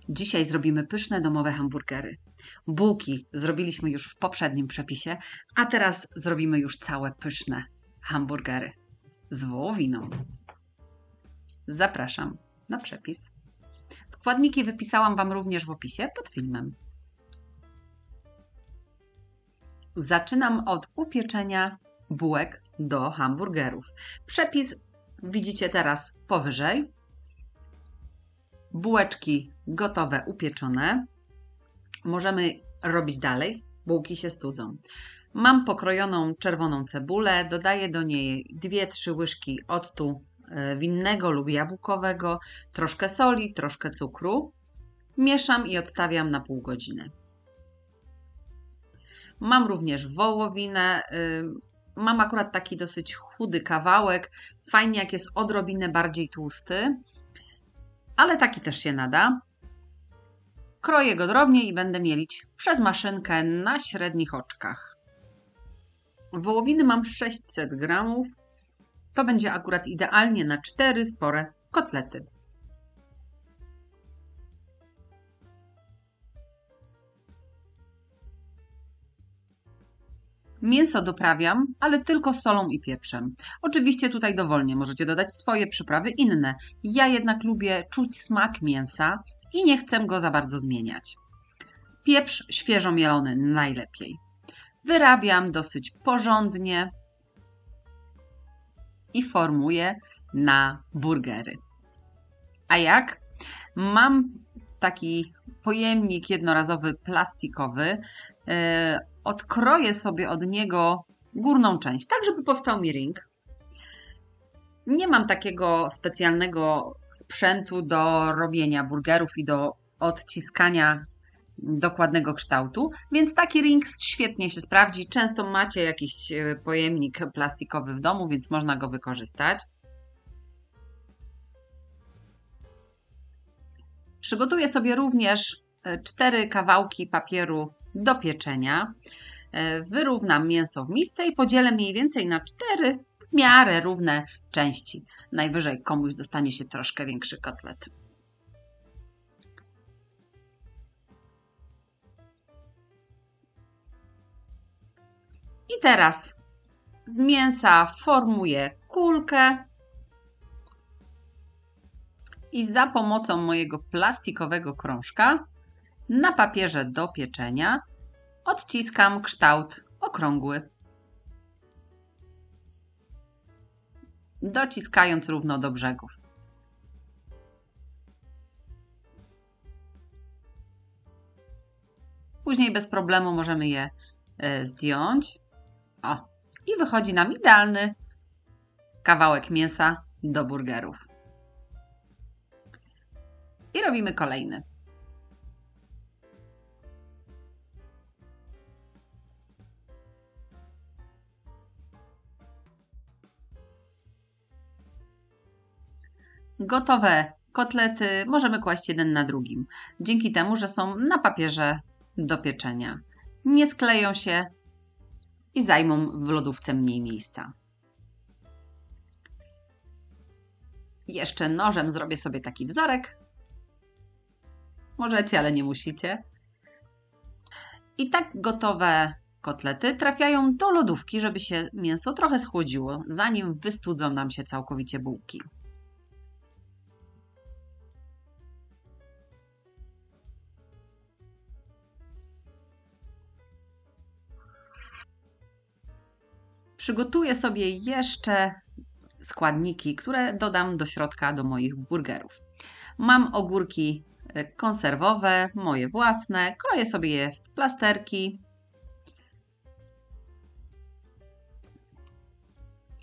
Dzisiaj zrobimy pyszne domowe hamburgery. Bułki zrobiliśmy już w poprzednim przepisie, a teraz zrobimy już całe pyszne hamburgery z wołowiną. Zapraszam na przepis. Składniki wypisałam Wam również w opisie pod filmem. Zaczynam od upieczenia bułek do hamburgerów. Przepis widzicie teraz powyżej. Bułeczki gotowe, upieczone. Możemy robić dalej. Bułki się studzą. Mam pokrojoną czerwoną cebulę. Dodaję do niej 2-3 łyżki octu winnego lub jabłkowego, troszkę soli, troszkę cukru. Mieszam i odstawiam na pół godziny. Mam również wołowinę. Mam akurat taki dosyć chudy kawałek. Fajnie jak jest odrobinę bardziej tłusty, ale taki też się nada. Kroję go drobnie i będę mielić przez maszynkę na średnich oczkach. Wołowiny mam 600 gramów. To będzie akurat idealnie na 4 spore kotlety. Mięso doprawiam, ale tylko solą i pieprzem. Oczywiście tutaj dowolnie możecie dodać swoje przyprawy inne. Ja jednak lubię czuć smak mięsa i nie chcę go za bardzo zmieniać. Pieprz świeżo mielony najlepiej. Wyrabiam dosyć porządnie i formuję na burgery. A jak? Mam taki pojemnik jednorazowy plastikowy. Odkroję sobie od niego górną część, tak żeby powstał mi ring. Nie mam takiego specjalnego sprzętu do robienia burgerów i do odciskania dokładnego kształtu, więc taki ring świetnie się sprawdzi. Często macie jakiś pojemnik plastikowy w domu, więc można go wykorzystać. Przygotuję sobie również 4 kawałki papieru do pieczenia. Wyrównam mięso w misce i podzielę mniej więcej na 4 w miarę równe części. Najwyżej komuś dostanie się troszkę większy kotlet. I teraz z mięsa formuję kulkę i za pomocą mojego plastikowego krążka na papierze do pieczenia odciskam kształt okrągły, dociskając równo do brzegów. Później bez problemu możemy je zdjąć. O, i wychodzi nam idealny kawałek mięsa do burgerów. I robimy kolejny. Gotowe kotlety możemy kłaść jeden na drugim, dzięki temu, że są na papierze do pieczenia. Nie skleją się i zajmą w lodówce mniej miejsca. Jeszcze nożem zrobię sobie taki wzorek. Możecie, ale nie musicie. I tak gotowe kotlety trafiają do lodówki, żeby się mięso trochę schłodziło, zanim wystudzą nam się całkowicie bułki. Przygotuję sobie jeszcze składniki, które dodam do środka do moich burgerów. Mam ogórki konserwowe, moje własne. Kroję sobie je w plasterki.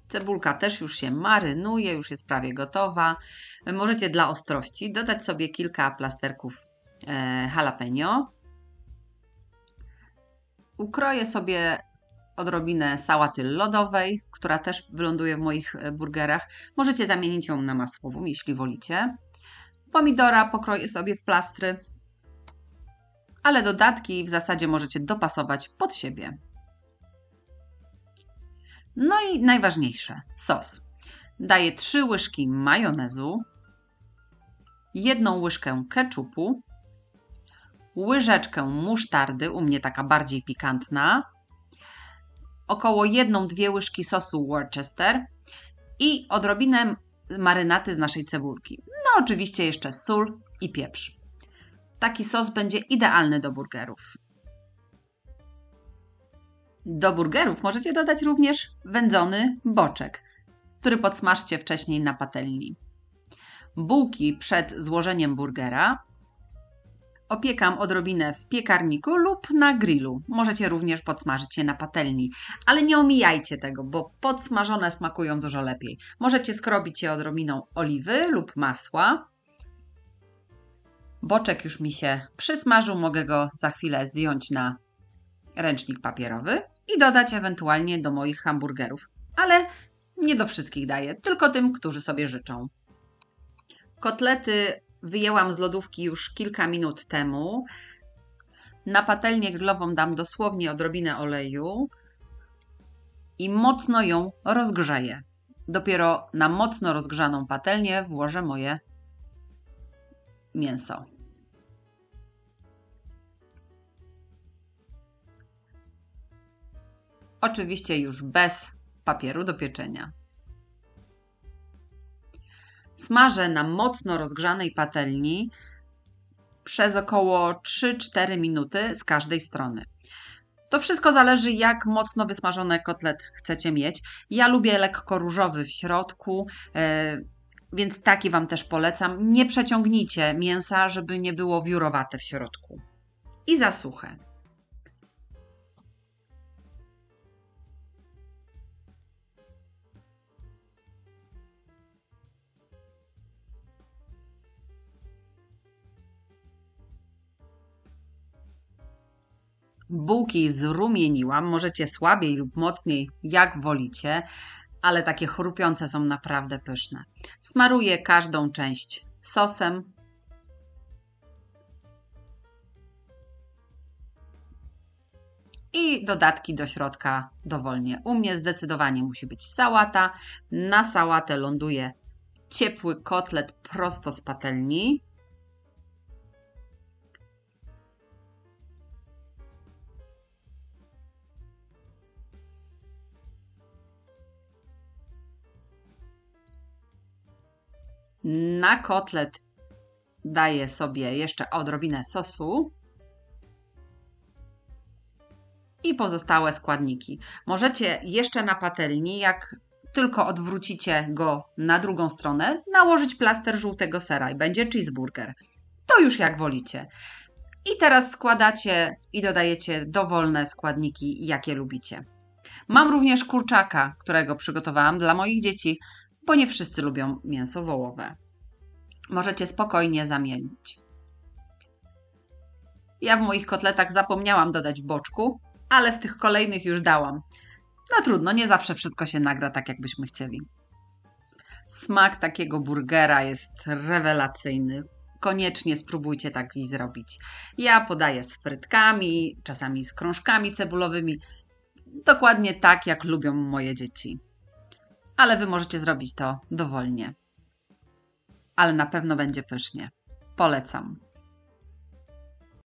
Cebulka też już się marynuje, już jest prawie gotowa. Możecie dla ostrości dodać sobie kilka plasterków jalapeno. Ukroję sobie odrobinę sałaty lodowej, która też wyląduje w moich burgerach. Możecie zamienić ją na masłową, jeśli wolicie. Pomidora pokroję sobie w plastry, ale dodatki w zasadzie możecie dopasować pod siebie. No i najważniejsze, sos. Daję 3 łyżki majonezu, 1 łyżkę keczupu, łyżeczkę musztardy, u mnie taka bardziej pikantna, około 1-2 łyżki sosu Worcester i odrobinę marynaty z naszej cebulki. No oczywiście jeszcze sól i pieprz. Taki sos będzie idealny do burgerów. Do burgerów możecie dodać również wędzony boczek, który podsmażcie wcześniej na patelni. Bułki przed złożeniem burgera opiekam odrobinę w piekarniku lub na grillu. Możecie również podsmażyć je na patelni, ale nie omijajcie tego, bo podsmażone smakują dużo lepiej. Możecie skrobić je odrobiną oliwy lub masła. Boczek już mi się przysmażył, mogę go za chwilę zdjąć na ręcznik papierowy i dodać ewentualnie do moich hamburgerów, ale nie do wszystkich daję, tylko tym, którzy sobie życzą. Kotlety wyjęłam z lodówki już kilka minut temu. Na patelnię grillową dam dosłownie odrobinę oleju i mocno ją rozgrzeję. Dopiero na mocno rozgrzaną patelnię włożę moje mięso. Oczywiście już bez papieru do pieczenia. Smażę na mocno rozgrzanej patelni przez około 3-4 minuty z każdej strony. To wszystko zależy, jak mocno wysmażony kotlet chcecie mieć. Ja lubię lekko różowy w środku, więc taki Wam też polecam. Nie przeciągnijcie mięsa, żeby nie było wiórowate w środku. I za suche. Bułki zrumieniłam, możecie słabiej lub mocniej, jak wolicie, ale takie chrupiące są naprawdę pyszne. Smaruję każdą część sosem. I dodatki do środka dowolnie. U mnie zdecydowanie musi być sałata. Na sałatę ląduje ciepły kotlet prosto z patelni. Na kotlet daję sobie jeszcze odrobinę sosu i pozostałe składniki. Możecie jeszcze na patelni, jak tylko odwrócicie go na drugą stronę, nałożyć plaster żółtego sera i będzie cheeseburger. To już jak wolicie. I teraz składacie i dodajecie dowolne składniki, jakie lubicie. Mam również kurczaka, którego przygotowałam dla moich dzieci, bo nie wszyscy lubią mięso wołowe. Możecie spokojnie zamienić. Ja w moich kotletach zapomniałam dodać boczku, ale w tych kolejnych już dałam. No trudno, nie zawsze wszystko się nagra tak, jakbyśmy chcieli. Smak takiego burgera jest rewelacyjny. Koniecznie spróbujcie taki zrobić. Ja podaję z frytkami, czasami z krążkami cebulowymi. Dokładnie tak, jak lubią moje dzieci. Ale Wy możecie zrobić to dowolnie. Ale na pewno będzie pysznie. Polecam.